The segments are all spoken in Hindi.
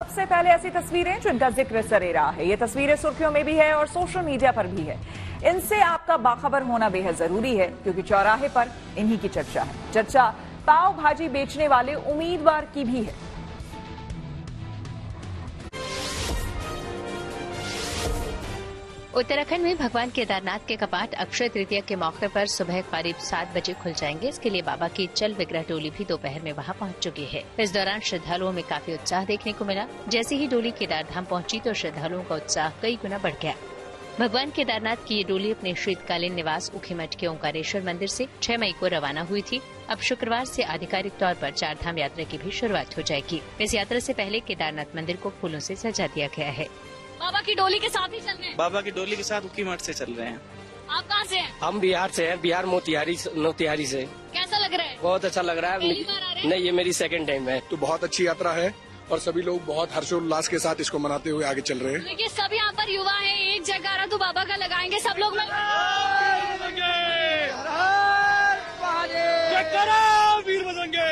सबसे पहले ऐसी तस्वीरें जिनका जिक्र सरेरा है। ये तस्वीरें सुर्खियों में भी है और सोशल मीडिया पर भी है। इनसे आपका बाखबर होना बेहद जरूरी है क्योंकि चौराहे पर इन्हीं की चर्चा है। चर्चा पाव भाजी बेचने वाले उम्मीदवार की भी है। उत्तराखंड में भगवान केदारनाथ के कपाट अक्षय तृतीया के मौके पर सुबह करीब 7 बजे खुल जाएंगे। इसके लिए बाबा की चल विग्रह डोली भी दोपहर में वहां पहुंच चुकी है। इस दौरान श्रद्धालुओं में काफी उत्साह देखने को मिला। जैसे ही डोली केदारधाम पहुंची तो श्रद्धालुओं का उत्साह कई गुना बढ़ गया। भगवान केदारनाथ की ये डोली अपने शीतकालीन निवास उखीमठ के ओंकारेश्वर मंदिर से 6 मई को रवाना हुई थी। अब शुक्रवार से आधिकारिक तौर पर चारधाम यात्रा की भी शुरुआत हो जाएगी। इस यात्रा से पहले केदारनाथ मंदिर को फूलों से सजा दिया गया है। बाबा की डोली के साथ ही चल रहे हैं। बाबा की डोली के साथ उखीमठ से चल रहे हैं। आप कहाँ से हैं? हम बिहार से हैं, बिहार मोतिहारी से। कैसा लग रहा है? बहुत अच्छा लग रहा है। पहली बार आ रहे हैं? नहीं, ये मेरी सेकंड टाइम है। तो बहुत अच्छी यात्रा है और सभी लोग बहुत हर्षोल्लास के साथ इसको मनाते हुए आगे चल रहे हैं। देखिए सब यहाँ पर युवा है, एक जयकारा तो बाबा का लगाएंगे सब लोग। वीर बजरंगे।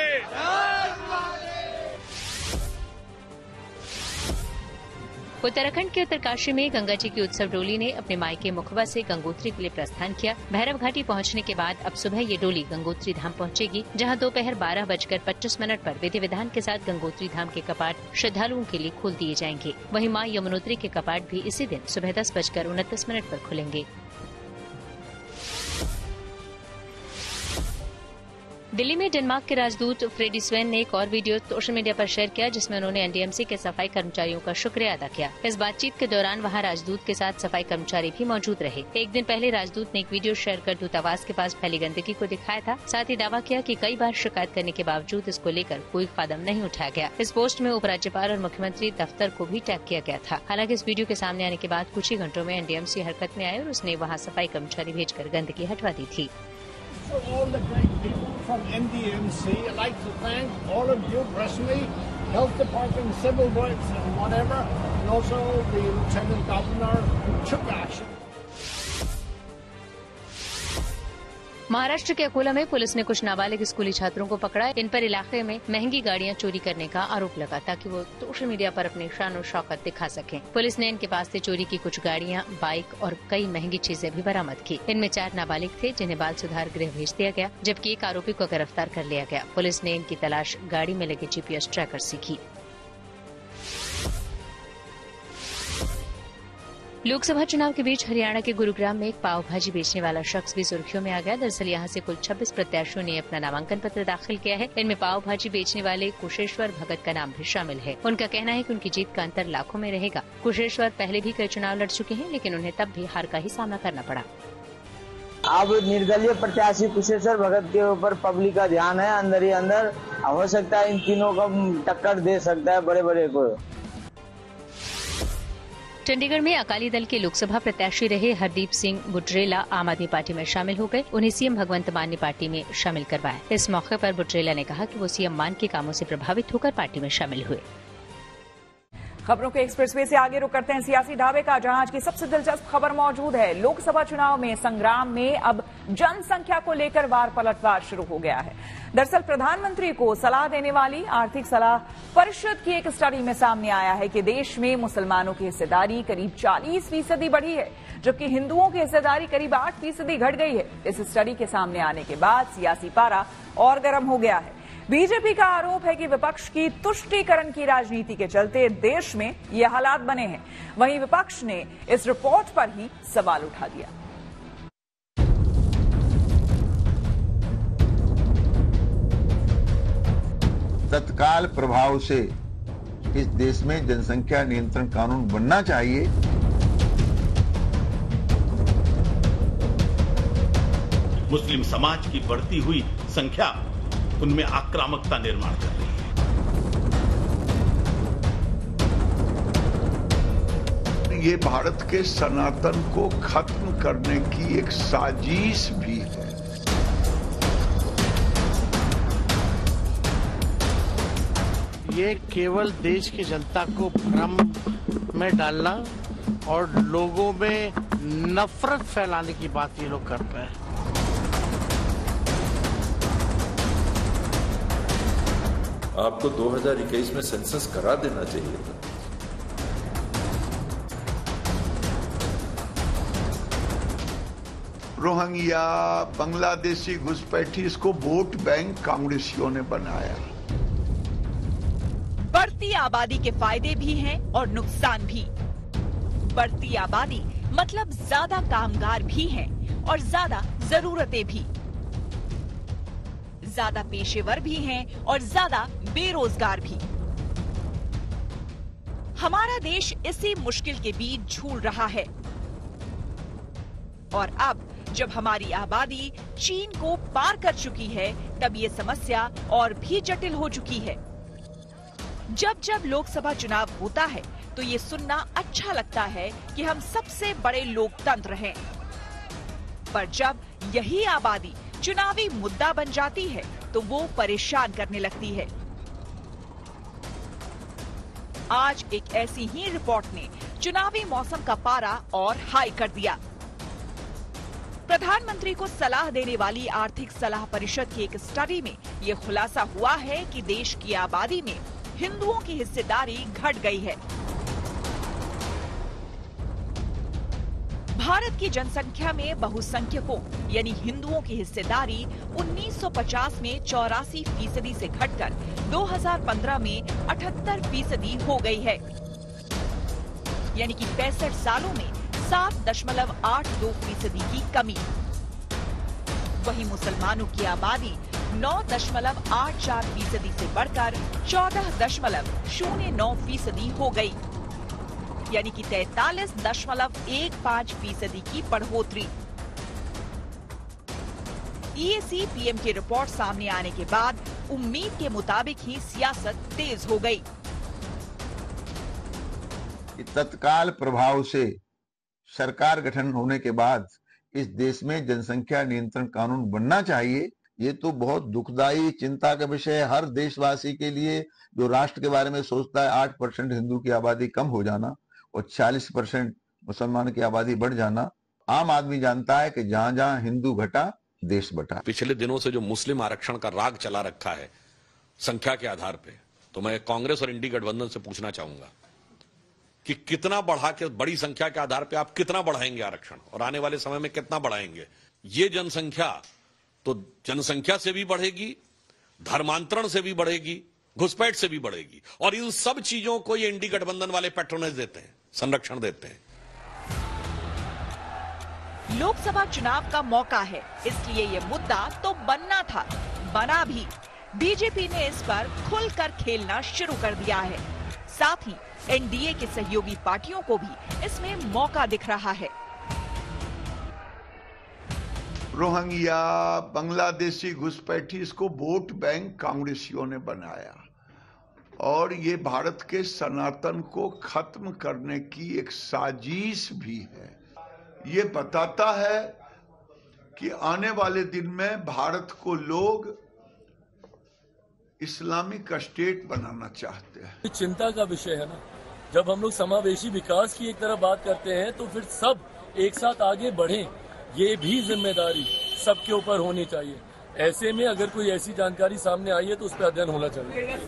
उत्तराखंड के उत्तरकाशी में गंगा जी की उत्सव डोली ने अपने मायके मुखबा से गंगोत्री के लिए प्रस्थान किया। भैरव घाटी पहुंचने के बाद अब सुबह ये डोली गंगोत्री धाम पहुंचेगी, जहां दोपहर 12:25 पर विधि विधान के साथ गंगोत्री धाम के कपाट श्रद्धालुओं के लिए खोल दिए जाएंगे। वहीं मां यमुनोत्री के कपाट भी इसी दिन सुबह 10:29 पर खुलेंगे। दिल्ली में डेनमार्क के राजदूत फ्रेडी स्वेन ने एक और वीडियो सोशल मीडिया पर शेयर किया जिसमें उन्होंने एनडीएमसी के सफाई कर्मचारियों का शुक्रिया अदा किया। इस बातचीत के दौरान वहां राजदूत के साथ सफाई कर्मचारी भी मौजूद रहे। एक दिन पहले राजदूत ने एक वीडियो शेयर कर दूतावास के पास फैली गंदगी को दिखाया था। साथ ही दावा किया कि कई बार शिकायत करने के बावजूद इसको लेकर कोई कदम नहीं उठाया गया। इस पोस्ट में उपराज्यपाल और मुख्यमंत्री दफ्तर को भी टैग किया गया था। हालांकि इस वीडियो के सामने आने के बाद कुछ ही घंटों में एनडीएमसी हरकत में आए और उसने वहाँ सफाई कर्मचारी भेजकर गंदगी हटवा दी थी। For all the great people from NDMC, I'd like to thank all of you personally, Health Department, Civil Works and whatever, and also the Lieutenant Governor who took action. Maharashtra के अकोला में पुलिस ने कुछ नाबालिग स्कूली छात्रों को पकड़ा। इन पर इलाके में महंगी गाड़ियां चोरी करने का आरोप लगा ताकि वो सोशल मीडिया पर अपनी शान और शौकत दिखा सकें। पुलिस ने इनके पास से चोरी की कुछ गाड़ियां, बाइक और कई महंगी चीजें भी बरामद की। इनमें 4 नाबालिग थे जिन्हें बाल सुधार गृह भेज दिया गया, जबकि एक आरोपी को गिरफ्तार कर लिया गया। पुलिस ने इनकी तलाश गाड़ी में लगे GPS ट्रैकर से की। लोकसभा चुनाव के बीच हरियाणा के गुरुग्राम में एक पाव भाजी बेचने वाला शख्स भी सुर्खियों में आ गया। दरअसल यहां से कुल 26 प्रत्याशियों ने अपना नामांकन पत्र दाखिल किया है। इनमें पाव भाजी बेचने वाले कुशेश्वर भगत का नाम भी शामिल है। उनका कहना है कि उनकी जीत का अंतर लाखों में रहेगा। कुशेश्वर पहले भी कई चुनाव लड़ चुके हैं, लेकिन उन्हें तब भी हार का ही सामना करना पड़ा। अब निर्दलीय प्रत्याशी कुशेश्वर भगत के ऊपर पब्लिक का ध्यान है। अंदर ही अंदर हो सकता है इन तीनों को टक्कर दे सकता है बड़े बड़े को। चंडीगढ़ में अकाली दल के लोकसभा प्रत्याशी रहे हरदीप सिंह बुटरेला आम आदमी पार्टी में शामिल हो गए। उन्हें सीएम भगवंत मान ने पार्टी में शामिल करवाया। इस मौके पर बुटरेला ने कहा कि वो सीएम मान के कामों से प्रभावित होकर पार्टी में शामिल हुए। खबरों के एक्सप्रेसवे से आगे रुक करते हैं सियासी ढाबे का, जहां आज की सबसे दिलचस्प खबर मौजूद है। लोकसभा चुनाव में संग्राम में अब जनसंख्या को लेकर वार पलटवार शुरू हो गया है। दरअसल प्रधानमंत्री को सलाह देने वाली आर्थिक सलाह परिषद की एक स्टडी में सामने आया है कि देश में मुसलमानों की हिस्सेदारी करीब 40% बढ़ी है, जबकि हिंदुओं की हिस्सेदारी करीब 8% घट गई है। इस स्टडी के सामने आने के बाद सियासी पारा और गर्म हो गया है। बीजेपी का आरोप है कि विपक्ष की तुष्टीकरण की राजनीति के चलते देश में ये हालात बने हैं। वहीं विपक्ष ने इस रिपोर्ट पर ही सवाल उठा दिया। तत्काल प्रभाव से इस देश में जनसंख्या नियंत्रण कानून बनना चाहिए। मुस्लिम समाज की बढ़ती हुई संख्या उनमें आक्रामकता निर्माण कर रही है। ये भारत के सनातन को खत्म करने की एक साजिश भी है। ये केवल देश की जनता को भ्रम में डालना और लोगों में नफरत फैलाने की बात ये लोग करते हैं। आपको 2021 में सेंसस करा देना चाहिए था। रोहिंग्या, बांग्लादेशी घुसपैठी, इसको वोट बैंक कांग्रेसियों ने बनाया। बढ़ती आबादी के फायदे भी हैं और नुकसान भी। बढ़ती आबादी मतलब ज्यादा कामगार भी हैं और ज्यादा जरूरतें भी, ज्यादा पेशेवर भी हैं और ज्यादा बेरोजगार भी। हमारा देश इसी मुश्किल के बीच झूल रहा है और अब जब हमारी आबादी चीन को पार कर चुकी है, तब ये समस्या और भी जटिल हो चुकी है। जब जब लोकसभा चुनाव होता है तो ये सुनना अच्छा लगता है कि हम सबसे बड़े लोकतंत्र हैं, पर जब यही आबादी चुनावी मुद्दा बन जाती है तो वो परेशान करने लगती है। आज एक ऐसी ही रिपोर्ट ने चुनावी मौसम का पारा और हाई कर दिया। प्रधानमंत्री को सलाह देने वाली आर्थिक सलाह परिषद की एक स्टडी में ये खुलासा हुआ है कि देश की आबादी में हिंदुओं की हिस्सेदारी घट गई है। भारत की जनसंख्या में बहुसंख्यकों यानी हिंदुओं की हिस्सेदारी 1950 में 84% से घटकर 2015 में 78% हो गई है, यानी कि 65 सालों में 7.82% की कमी। वहीं मुसलमानों की आबादी 9.84% से बढ़कर 14.09% हो गई, यानी कि 43.15% की बढ़ोतरी। ईएसी पीएम की रिपोर्ट सामने आने के बाद उम्मीद के मुताबिक ही सियासत तेज हो गई। तत्काल प्रभाव से सरकार गठन होने के बाद इस देश में जनसंख्या नियंत्रण कानून बनना चाहिए। ये तो बहुत दुखदाई चिंता का विषय है हर देशवासी के लिए जो राष्ट्र के बारे में सोचता है। 8% हिंदू की आबादी कम हो जाना और 40% मुसलमान की आबादी बढ़ जाना। आम आदमी जानता है कि जहां जहां हिंदू घटा देश बटा। पिछले दिनों से जो मुस्लिम आरक्षण का राग चला रखा है संख्या के आधार पे, तो मैं कांग्रेस और इंडी गठबंधन से पूछना चाहूंगा कि कितना बढ़ा के, बड़ी संख्या के आधार पे आप कितना बढ़ाएंगे आरक्षण और आने वाले समय में कितना बढ़ाएंगे। ये जनसंख्या तो जनसंख्या से भी बढ़ेगी, धर्मांतरण से भी बढ़ेगी, घुसपैठ से भी बढ़ेगी, और इन सब चीजों को ये इंडी गठबंधन वाले पैट्रोनेज देते हैं, संरक्षण देते हैं। लोकसभा चुनाव का मौका है, इसलिए ये मुद्दा तो बनना था, बना भी। बीजेपी ने इस पर खुलकर खेलना शुरू कर दिया है। साथ ही एनडीए के सहयोगी पार्टियों को भी इसमें मौका दिख रहा है। रोहिंग्या, बांग्लादेशी घुसपैठी, इसको वोट बैंक कांग्रेसियों ने बनाया और ये भारत के सनातन को खत्म करने की एक साजिश भी है। ये बताता है कि आने वाले दिन में भारत को लोग इस्लामिक स्टेट बनाना चाहते हैं। चिंता का विषय है ना, जब हम लोग समावेशी विकास की एक तरफ बात करते हैं तो फिर सब एक साथ आगे बढ़ें, ये भी जिम्मेदारी सबके ऊपर होनी चाहिए। ऐसे में अगर कोई ऐसी जानकारी सामने आई है तो उस पर अध्ययन होना चाहिए।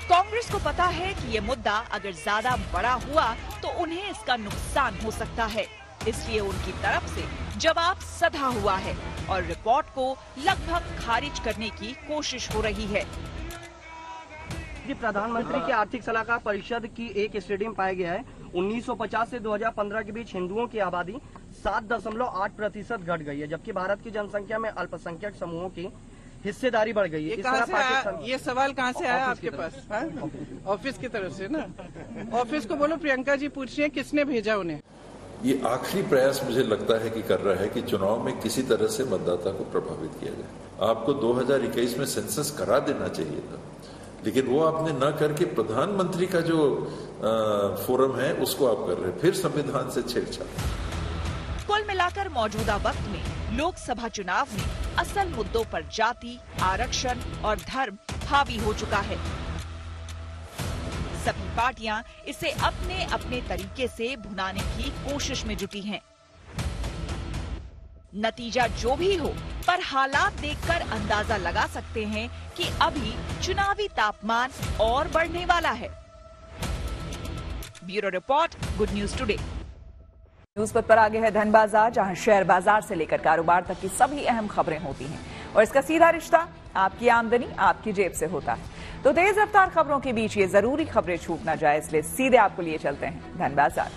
कांग्रेस को पता है कि ये मुद्दा अगर ज्यादा बड़ा हुआ तो उन्हें इसका नुकसान हो सकता है, इसलिए उनकी तरफ से जवाब सधा हुआ है और रिपोर्ट को लगभग खारिज करने की कोशिश हो रही है। प्रधानमंत्री की आर्थिक सलाहकार परिषद की एक स्टडी में पाया गया है 1950 से 2015 के बीच हिंदुओं की आबादी 7.8% घट गई है, जबकि भारत की जनसंख्या में अल्पसंख्यक समूहों की हिस्सेदारी बढ़ गई है। ये सवाल कहाँ से आया आपके पास? ऑफिस की तरफ से ना? ऑफिस को बोलो प्रियंका जी पूछ रही है किसने भेजा उन्हें। ये आखिरी प्रयास मुझे लगता है कि कर रहा है कि चुनाव में किसी तरह से मतदाता को प्रभावित किया जाए। आपको 2021 में सेंसस करा देना चाहिए था, लेकिन वो आपने न करके प्रधानमंत्री का जो फोरम है उसको आप कर रहे हैं, फिर संविधान से छेड़छाड़। कुल मिलाकर मौजूदा वक्त में लोकसभा चुनाव में असल मुद्दों पर जाति, आरक्षण और धर्म हावी हो चुका है। सभी पार्टियां इसे अपने अपने तरीके से भुनाने की कोशिश में जुटी हैं। नतीजा जो भी हो, पर हालात देखकर अंदाजा लगा सकते हैं कि अभी चुनावी तापमान और बढ़ने वाला है। Bureau report, good news today. News पर आगे है धन बाजार, जहां शेयर बाजार से लेकर कारोबार तक की सभी अहम खबरें होती हैं और इसका सीधा रिश्ता आपकी आमदनी आपकी जेब से होता है। तो तेज रफ्तार खबरों के बीच ये जरूरी खबरें छूट ना जाए, इसलिए सीधे आपको लिए चलते हैं धन बाजार।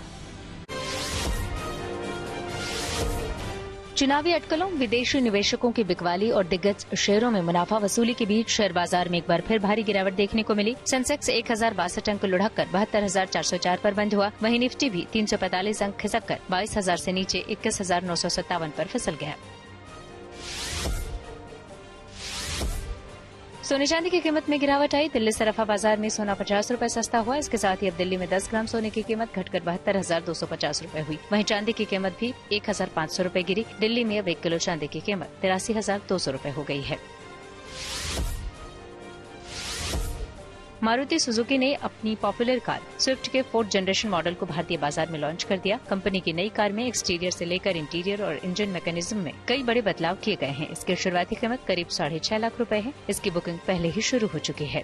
चुनावी अटकलों, विदेशी निवेशकों की बिकवाली और दिग्गज शेयरों में मुनाफा वसूली के बीच शेयर बाजार में एक बार फिर भारी गिरावट देखने को मिली। सेंसेक्स 1062 अंक लुढ़ककर 72,404 पर बंद हुआ। वहीं निफ्टी भी 345 अंक खिसककर 22,000 से नीचे 21,957 पर फिसल गया। सोने चांदी की कीमत में गिरावट आई। दिल्ली सराफा बाजार में सोना 50 रुपए सस्ता हुआ। इसके साथ ही अब दिल्ली में 10 ग्राम सोने की कीमत घटकर 72,250 रुपए हुई। वहीं चांदी की कीमत भी 1,500 रुपए गिरी। दिल्ली में अब 1 किलो चांदी की कीमत 83,200 रुपए हो गई है। मारुति सुजुकी ने अपनी पॉपुलर कार स्विफ्ट के 4th जनरेशन मॉडल को भारतीय बाजार में लॉन्च कर दिया। कंपनी की नई कार में एक्सटीरियर से लेकर इंटीरियर और इंजन मैकेनिज्म में कई बड़े बदलाव किए गए हैं। इसकी शुरुआती कीमत करीब 6.5 लाख रुपए है। इसकी बुकिंग पहले ही शुरू हो चुकी है।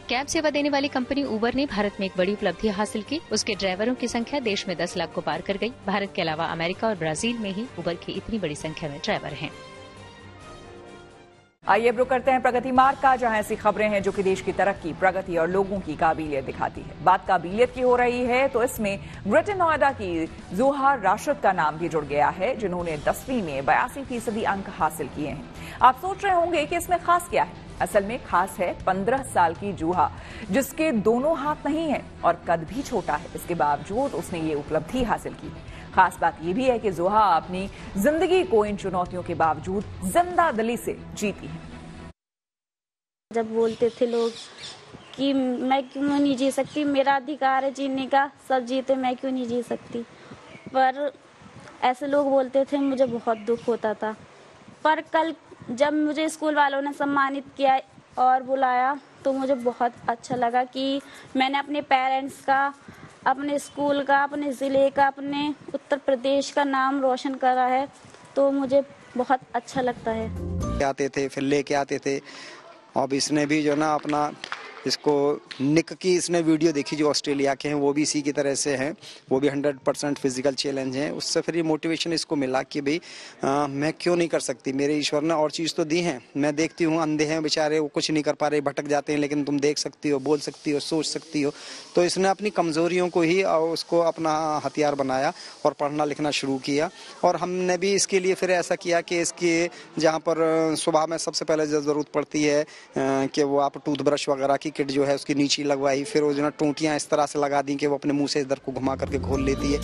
कैब सेवा देने वाली कंपनी उबर ने भारत में एक बड़ी उपलब्धि हासिल की। उसके ड्राइवरों की संख्या देश में 10 लाख को पार कर गई। भारत के अलावा अमेरिका और ब्राजील में ही उबर की इतनी बड़ी संख्या में ड्राइवर हैं। आइए रुक करते हैं प्रगति मार्ग का, जहां ऐसी खबरें हैं जो कि देश की तरक्की, प्रगति और लोगों की काबिलियत दिखाती है। बात काबिलियत की हो रही है तो इसमें ग्रेटर नोएडा की जुहा राशिद का नाम भी जुड़ गया है, जिन्होंने 10वीं में 82% अंक हासिल किए हैं। आप सोच रहे होंगे कि इसमें खास क्या है। असल में खास है 15 साल की जुहा, जिसके दोनों हाथ नहीं है और कद भी छोटा है। इसके बावजूद उसने ये उपलब्धि हासिल की। खास बात यह भी है कि जुहा अपनी जिंदगी को इन चुनौतियों के बावजूद जिंदा दिली से जीती है। जब बोलते थे लोग कि मैं क्यों नहीं जी सकती, मेरा अधिकार है जीने का, सब जीते मैं क्यों नहीं जी सकती, पर ऐसे लोग बोलते थे, मुझे बहुत दुख होता था। पर कल जब मुझे स्कूल वालों ने सम्मानित किया और बुलाया तो मुझे बहुत अच्छा लगा कि मैंने अपने पेरेंट्स का, अपने स्कूल का, अपने ज़िले का, अपने उत्तर प्रदेश का नाम रोशन करा है, तो मुझे बहुत अच्छा लगता है। आते थे फिर लेके आते थे। अब इसने भी जो ना अपना इसको निक की इसने वीडियो देखी जो ऑस्ट्रेलिया के हैं, वो भी इसी की तरह से हैं, वो भी 100% फिजिकल चैलेंज हैं। उससे फिर ये मोटिवेशन इसको मिला कि भाई मैं क्यों नहीं कर सकती, मेरे ईश्वर ने और चीज़ तो दी हैं। मैं देखती हूँ अंधे हैं बेचारे, वो कुछ नहीं कर पा रहे, भटक जाते हैं, लेकिन तुम देख सकती हो, बोल सकती हो, सोच सकती हो। तो इसने अपनी कमज़ोरियों को ही उसको अपना हथियार बनाया और पढ़ना लिखना शुरू किया। और हमने भी इसके लिए फिर ऐसा किया कि इसके जहाँ पर सुबह में सबसे पहले ज़रूरत पड़ती है कि वो आप टूथब्रश वगैरह की किट जो है उसकी नीचे लगवाई, फिर वो जो ना टूटियां इस तरह से लगा दी कि वो अपने मुंह से इधर को घुमा करके घोल लेती है।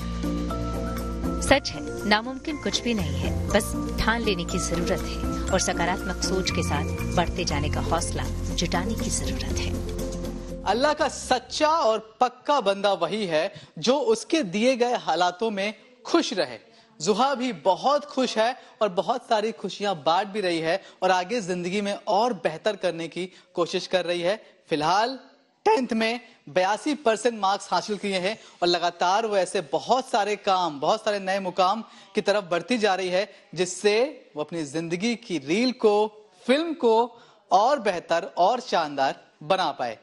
सच है, नामुमकिन कुछ भी नहीं है, बस ठान लेने की जरूरत है और सकारात्मक सोच के साथ बढ़ते जाने का हौसला जुटाने की जरूरत है। अल्लाह का सच्चा और पक्का बंदा वही है जो उसके दिए गए हालातों में खुश रहे। जुहा भी बहुत खुश है और बहुत सारी खुशियां बांट भी रही है और आगे जिंदगी में और बेहतर करने की कोशिश कर रही है। फिलहाल 10th में 82% मार्क्स हासिल किए हैं और लगातार वो ऐसे बहुत सारे काम, बहुत सारे नए मुकाम की तरफ बढ़ती जा रही है, जिससे वो अपनी जिंदगी की रील को, फिल्म को और बेहतर और शानदार बना पाए।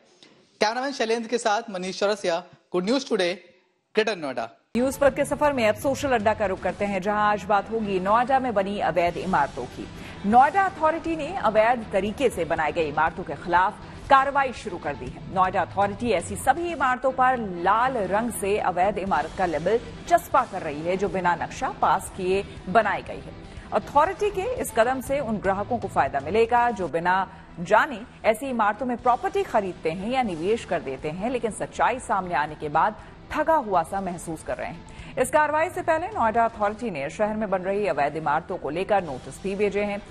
कैमरामैन शैलेंद्र के साथ Manish Chaurasia, good news today, greater Noida. News पर के सफर में अब सोशल अड्डा का रुख करते हैं, जहां आज बात होगी नोएडा में बनी अवैध इमारतों की। नोएडा अथॉरिटी ने अवैध तरीके से बनाई गई इमारतों के खिलाफ कार्रवाई शुरू कर दी है। नोएडा अथॉरिटी ऐसी सभी इमारतों पर लाल रंग से अवैध इमारत का लेबल चस्पा कर रही है जो बिना नक्शा पास किए बनाई गई है। अथॉरिटी के इस कदम से उन ग्राहकों को फायदा मिलेगा जो बिना जाने ऐसी इमारतों में प्रॉपर्टी खरीदते हैं या निवेश कर देते हैं, लेकिन सच्चाई सामने आने के बाद ठगा हुआ सा महसूस कर रहे हैं। इस कार्रवाई से पहले नोएडा अथॉरिटी ने शहर में बन रही अवैध इमारतों को लेकर नोटिस भी भेजे हैं,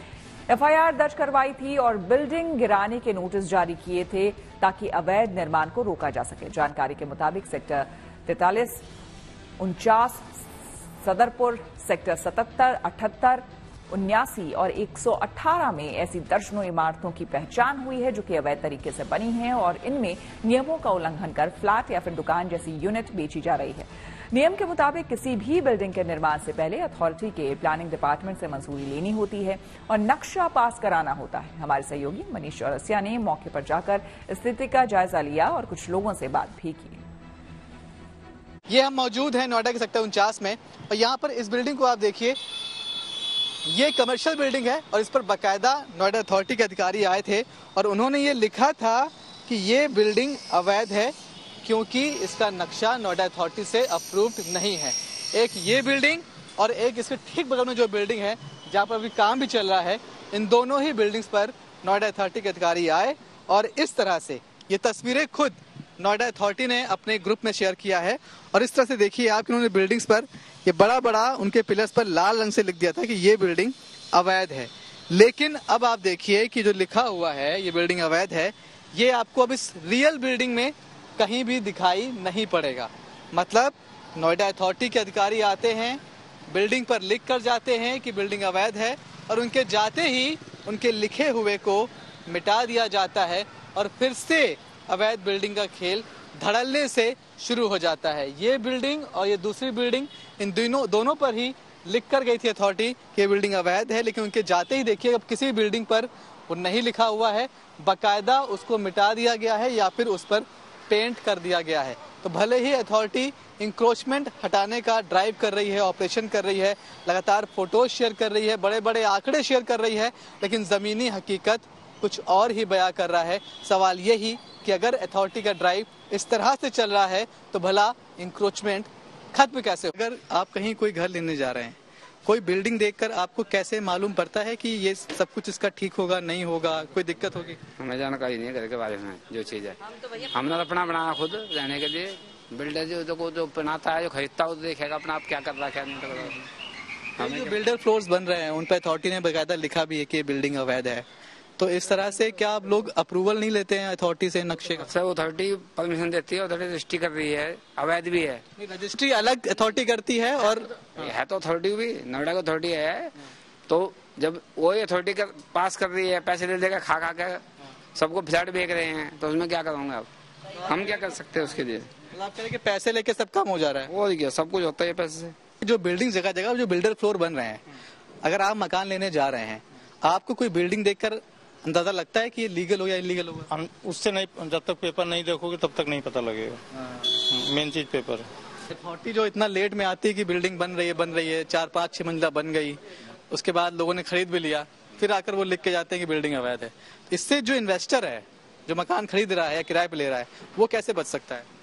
एफआईआर दर्ज करवाई थी और बिल्डिंग गिराने के नोटिस जारी किए थे ताकि अवैध निर्माण को रोका जा सके। जानकारी के मुताबिक सेक्टर 43, 49, सदरपुर, सेक्टर 77, 78, 79 और 118 में ऐसी दर्जनों इमारतों की पहचान हुई है जो कि अवैध तरीके से बनी हैं और इनमें नियमों का उल्लंघन कर फ्लैट या फिर दुकान जैसी यूनिट बेची जा रही है। नियम के मुताबिक किसी भी बिल्डिंग के निर्माण से पहले अथॉरिटी के प्लानिंग डिपार्टमेंट से मंजूरी लेनी होती है और नक्शा पास कराना होता है। हमारे सहयोगी मनीष चौरसिया ने मौके पर जाकर स्थिति का जायजा लिया और कुछ लोगों से बात भी की। ये हम मौजूद हैं नोएडा के सेक्टर 49 में और यहाँ पर इस बिल्डिंग को आप देखिए, ये कमर्शियल बिल्डिंग है और इस पर बाकायदा नोएडा अथॉरिटी के अधिकारी आए थे और उन्होंने ये लिखा था कि ये बिल्डिंग अवैध है क्योंकि इसका नक्शा नोएडा अथॉरिटी से अप्रूव्ड नहीं है। एक ये बिल्डिंग और एक इसके ठीक बगल में जो बिल्डिंग है जहाँ पर अभी काम भी चल रहा है, इन दोनों ही बिल्डिंग्स पर नोएडा अथॉरिटी के अधिकारी आए और इस तरह से ये तस्वीरें खुद नोएडा अथॉरिटी ने अपने ग्रुप में शेयर किया है। और इस तरह से देखिए आप, इन्होंने बिल्डिंग्स पर ये बड़ा बड़ा उनके पिलर्स पर लाल रंग से लिख दिया था कि ये बिल्डिंग अवैध है। लेकिन अब आप देखिए कि जो लिखा हुआ है ये बिल्डिंग अवैध है, ये आपको अब इस रियल बिल्डिंग में कहीं भी दिखाई नहीं पड़ेगा। मतलब नोएडा अथॉरिटी के अधिकारी आते हैं, बिल्डिंग पर लिख कर जाते हैं कि बिल्डिंग अवैध है और उनके जाते ही उनके लिखे हुए को मिटा दिया जाता है और फिर से अवैध बिल्डिंग का खेल धड़ल्ले से शुरू हो जाता है। ये बिल्डिंग और ये दूसरी बिल्डिंग, इन दोनों पर ही लिख कर गई थी अथॉरिटी कि ये बिल्डिंग अवैध है, लेकिन उनके जाते ही देखिए अब किसी बिल्डिंग पर वो नहीं लिखा हुआ है, बाकायदा उसको मिटा दिया गया है या फिर उस पर पेंट कर दिया गया है। तो भले ही अथॉरिटी इंक्रोचमेंट हटाने का ड्राइव कर रही है, ऑपरेशन कर रही है, लगातार फोटोज शेयर कर रही है, बड़े बड़े आंकड़े शेयर कर रही है, लेकिन जमीनी हकीकत कुछ और ही बयां कर रहा है। सवाल यही कि अगर अथॉरिटी का ड्राइव इस तरह से चल रहा है तो भला इंक्रोचमेंट खत्म कैसे हो? अगर आप कहीं कोई घर लेने जा रहे हैं, कोई बिल्डिंग देखकर आपको कैसे मालूम पड़ता है कि ये सब कुछ इसका ठीक होगा, नहीं होगा, कोई दिक्कत होगी? हमें जानकारी नहीं है घर के बारे में जो चीज है। हमने अपना बनाया खुद रहने के लिए। बिल्डर जो बनाता है, जो खरीदता है, वो देखेगा अपना आप क्या कर रहा है क्या नहीं कर रहा है। जो बिल्डर फ्लोर्स बन रहे हैं उन पर अथॉरिटी ने बाकायदा लिखा भी है कि बिल्डिंग अवैध है, तो इस तरह से क्या आप लोग अप्रूवल नहीं लेते हैं अथॉरिटी से नक्शे का? सर अथॉरिटी परमिशन देती है, अथॉरिटी रजिस्ट्री कर रही है, अवैध भी है। रजिस्ट्री अलग अथॉरिटी करती है और है तो अथॉरिटी भी, नोएडा की अथॉरिटी है, तो जब वही अथॉरिटी का पास कर रही है, पैसे ले लेकर खा के सबको फ्लैट बेच रहे हैं, तो उसमें क्या करोगे आप? हम क्या कर सकते हैं उसके लिए? आप कह रहे हैं कि पैसे लेके सब काम हो जा रहा है? वो क्या सब कुछ होता है पैसे से। जो बिल्डिंग जगह जगह जो बिल्डर फ्लोर बन रहे हैं, अगर आप मकान लेने जा रहे हैं, आपको कोई बिल्डिंग देखकर अंदाजा लगता है कि ये लीगल हो या इलीगल होगा? उससे नहीं, जब तक पेपर नहीं देखोगे तब तक नहीं पता लगेगा। मेन चीज पेपर है। अथॉरिटी जो इतना लेट में आती है कि बिल्डिंग बन रही है 4-5-6 मंजिला बन गई, उसके बाद लोगों ने खरीद भी लिया, फिर आकर वो लिख के जाते हैं कि बिल्डिंग अवैध है। इससे जो इन्वेस्टर है, जो मकान खरीद रहा है या किराए पे ले रहा है, वो कैसे बच सकता है?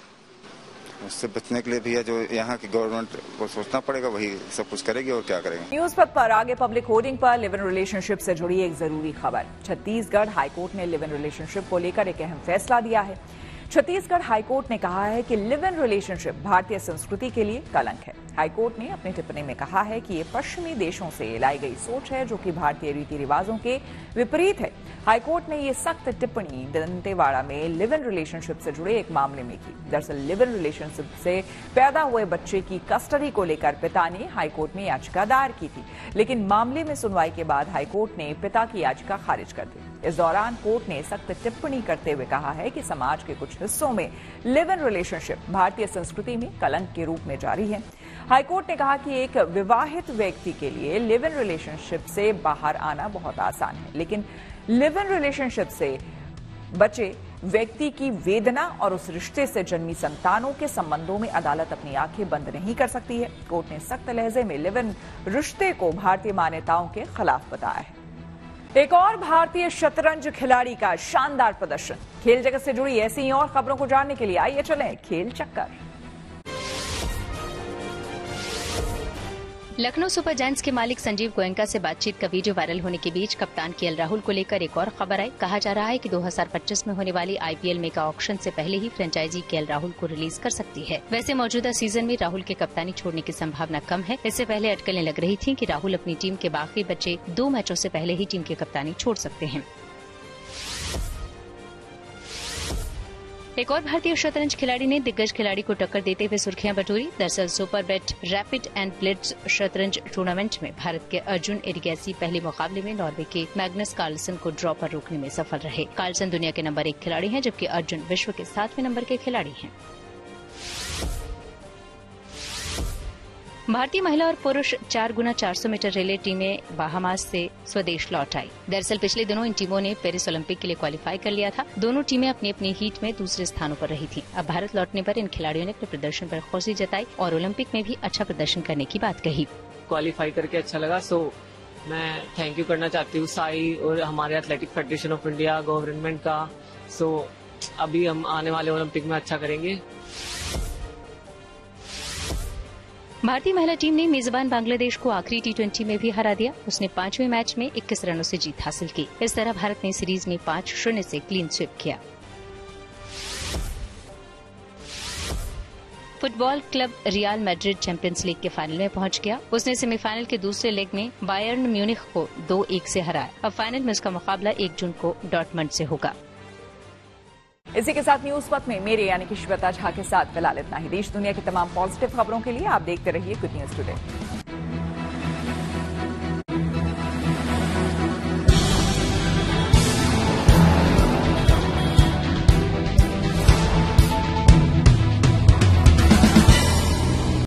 उससे बचने के लिए भैया जो यहाँ की गवर्नमेंट को सोचना पड़ेगा, वही सब कुछ करेगी और क्या करेंगे। न्यूज पर आगे पब्लिक होर्डिंग पर लिव इन रिलेशनशिप से जुड़ी एक जरूरी खबर। छत्तीसगढ़ हाईकोर्ट ने लिव इन रिलेशनशिप को लेकर एक अहम फैसला दिया है। छत्तीसगढ़ हाईकोर्ट ने कहा है कि लिव इन रिलेशनशिप भारतीय संस्कृति के लिए कलंक है। हाईकोर्ट ने अपनी टिप्पणी में कहा है कि ये पश्चिमी देशों से लाई गई सोच है जो कि भारतीय रीति रिवाजों के विपरीत है। हाईकोर्ट ने ये सख्त टिप्पणी दंतेवाड़ा में लिव इन रिलेशनशिप से जुड़े एक मामले में की। दरअसल लिव इन रिलेशनशिप से पैदा हुए बच्चे की कस्टडी को लेकर पिता ने हाईकोर्ट में याचिका दायर की थी, लेकिन मामले में सुनवाई के बाद हाईकोर्ट ने पिता की याचिका खारिज कर दी। इस दौरान कोर्ट ने सख्त टिप्पणी करते हुए कहा है कि समाज के कुछ हिस्सों में लिव इन रिलेशनशिप भारतीय संस्कृति में कलंक के रूप में जारी है। हाईकोर्ट ने कहा कि एक विवाहित व्यक्ति के लिए लिव इन रिलेशनशिप से बाहर आना बहुत आसान है, लेकिन लिव इन रिलेशनशिप से बचे व्यक्ति की वेदना और उस रिश्ते से जन्मी संतानों के संबंधों में अदालत अपनी आंखें बंद नहीं कर सकती है। कोर्ट ने सख्त लहजे में लिव इन रिश्ते को भारतीय मान्यताओं के खिलाफ बताया है। एक और भारतीय शतरंज खिलाड़ी का शानदार प्रदर्शन। खेल जगत से जुड़ी ऐसी ही और खबरों को जानने के लिए आइए चलें खेल चक्कर। लखनऊ सुपर जायंट्स के मालिक संजीव गोयनका से बातचीत का वीडियो वायरल होने के बीच कप्तान केएल राहुल को लेकर एक और खबर आई। कहा जा रहा है कि 2025 में होने वाली आईपीएल मेगा ऑक्शन से पहले ही फ्रेंचाइजी केएल राहुल को रिलीज कर सकती है। वैसे मौजूदा सीजन में राहुल के कप्तानी छोड़ने की संभावना कम है। इससे पहले अटकलें लग रही थी कि राहुल अपनी टीम के बाकी बचे 2 मैचों से पहले ही टीम की कप्तानी छोड़ सकते हैं। एक और भारतीय शतरंज खिलाड़ी ने दिग्गज खिलाड़ी को टक्कर देते हुए सुर्खियां बटोरी। दरअसल Superbet rapid and blitz शतरंज टूर्नामेंट में भारत के अर्जुन एरिगैसी पहले मुकाबले में नॉर्वे के मैग्नस कार्लसन को ड्रॉ पर रोकने में सफल रहे। कार्लसन दुनिया के नंबर 1 खिलाड़ी हैं, जबकि अर्जुन विश्व के 7वें नंबर के खिलाड़ी हैं। भारतीय महिला और पुरुष 4x400 मीटर रिले टीमें बाहामास से स्वदेश लौट आई। दरअसल पिछले दिनों इन टीमों ने पेरिस ओलंपिक के लिए क्वालिफाई कर लिया था। दोनों टीमें अपनी अपनी हीट में दूसरे स्थानों पर रही थीं। अब भारत लौटने पर इन खिलाड़ियों ने अपने प्रदर्शन पर खुशी जताई और ओलंपिक में भी अच्छा प्रदर्शन करने की बात कही। क्वालिफाई करके अच्छा लगा, सो मैं थैंक यू करना चाहती हूँ साई और हमारे athletic federation of India, government का। सो अभी हम आने वाले ओलंपिक में अच्छा करेंगे। भारतीय महिला टीम ने मेजबान बांग्लादेश को आखिरी T20 में भी हरा दिया। उसने 5वें मैच में 21 रनों से जीत हासिल की। इस तरह भारत ने सीरीज में 5-0 से क्लीन स्वीप किया। Football club real Madrid champions league के फाइनल में पहुंच गया। उसने सेमीफाइनल के दूसरे लेग में बायर्न म्यूनिख को 2-1 से हराया। अब फाइनल में उसका मुकाबला 1 जून को डॉर्टमंड से होगा। इसी के साथ न्यूज पथ में मेरे यानी कि श्वेता झा के साथ फिलहाल इतना ही। देश दुनिया की तमाम पॉजिटिव खबरों के लिए आप देखते रहिए गुड न्यूज टुडे।